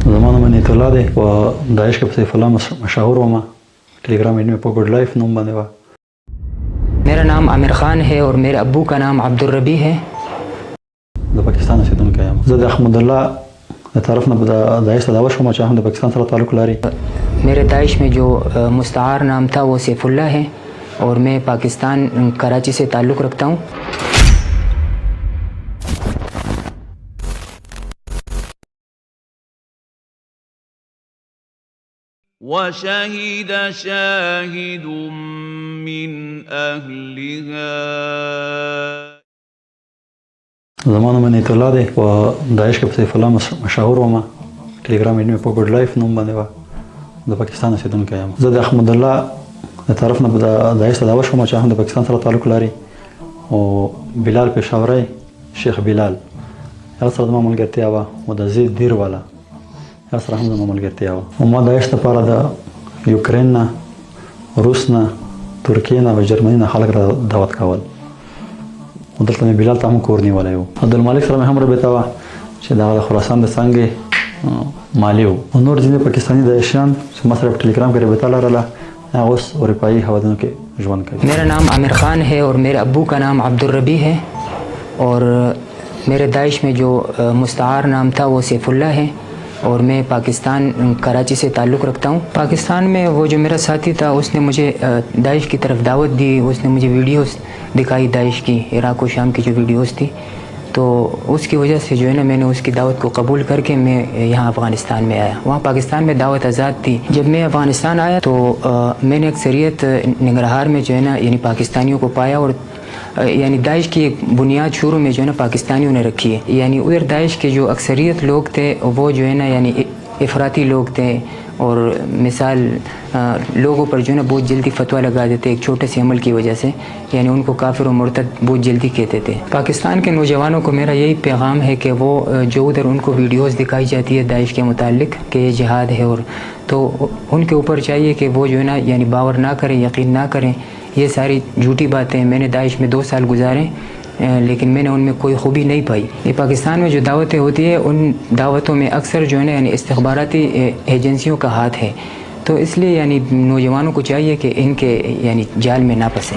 زمانه من اطلاع دی و داعش کې په سیف الله مشهور وم ٹیلی گرام میں په گڈ لائف نوم باندې و. میرا نام عامر خان ہے اور میرے ابو کا نام عبدالربی ہے. د پاکستان اوسیدونکی یم. زه د احمد الله د طرف نه د داعش ته دعوت شوم چې هم د پاکستان سره تعلق لري. میرے داعش میں جو مستعار نام تھا وہ سیف اللہ ہے اور میں پاکستان کراچی سے تعلق رکھتا ہوں. وشهد شاهد من أهلها. زمانه من اطلاع دی و داعش کې په سیف الله مشهور وم ٹیلی گرام میں په گڈ لائف نوم باندې و. د پاکستان اوسیدونکی یم. زه د احمد الله د طرف نه د داعش ته دعوت شوم چې هم د پاکستان سره تعلق لري او بلال پېښوری شیخ بلال هغه سره زما ملګرتیا وه او د زید دیر والا هغه سره هم زما ملګرتیا وه او ما داعش لپاره د یوکرین نه روس نه ترکیې نه او جرمني نه خلک را دعوت کول او دلته مې بلال ته هم کور نیولی و. عبدالمالک سره مې هم رابطه وه چې دغه د خراسان د څانګې مالی و او نور ځینې پاکستاني داعشیان چې ما سره په ټیلیګرام کې رابطه لرله هغه اوس اروپایي هېوادونو کې ژوند کوي. میرا نام عامر خان ہے اور میرے ابو کا نام عبدالربی ہے اور میرے داعش میں جو مستعار نام تھا وہ سیف اللہ ہے اور میں پاکستان کراچی سے تعلق رکھتا ہوں. پاکستان میں وہ جو میرا ساتھی تھا اس نے مجھے داعش کی طرف دعوت دی. اس نے مجھے ویڈیوز دکھائی داعش کی عراق و شام کی جو ویڈیوز تھی تو اس کی وجہ سے جو ہے نا میں نے اس کی دعوت کو قبول کر کے میں یہاں افغانستان میں آیا. وہاں پاکستان میں دعوت آزاد تھی. جب میں افغانستان آیا تو میں نے اکثریت ننگرہار میں جو ہے نا یعنی پاکستانیوں کو پایا اور یعنی داعش کی ایک بنیاد شروع میں جو ہے نا پاکستانیوں نے رکھی ہے. یعنی ادھر داعش کے جو اکثریت لوگ تھے وہ جو ہے نا یعنی افراطی لوگ تھے اور مثال لوگوں پر جو ہے نا بہت جلدی فتویٰ لگا دیتے ایک چھوٹے سے عمل کی وجہ سے. یعنی ان کو کافر و مرتد بہت جلدی کہتے تھے. پاکستان کے نوجوانوں کو میرا یہی پیغام ہے کہ وہ جو ادھر ان کو ویڈیوز دکھائی جاتی ہے داعش کے متعلق کہ یہ جہاد ہے اور تو ان کے اوپر چاہیے کہ وہ جو ہے نا یعنی باور نہ کریں یقین نہ کریں. یہ ساری جھوٹی باتیں. میں نے داعش میں 2 سال گزارے لیکن میں نے ان میں کوئی خوبی نہیں پائی. یہ پاکستان میں جو دعوتیں ہوتی ہیں ان دعوتوں میں اکثر جو ہے نا یعنی استخباراتی ایجنسیوں کا ہاتھ ہے. تو اس لیے یعنی نوجوانوں کو چاہیے کہ ان کے یعنی جال میں نہ پھنسیں.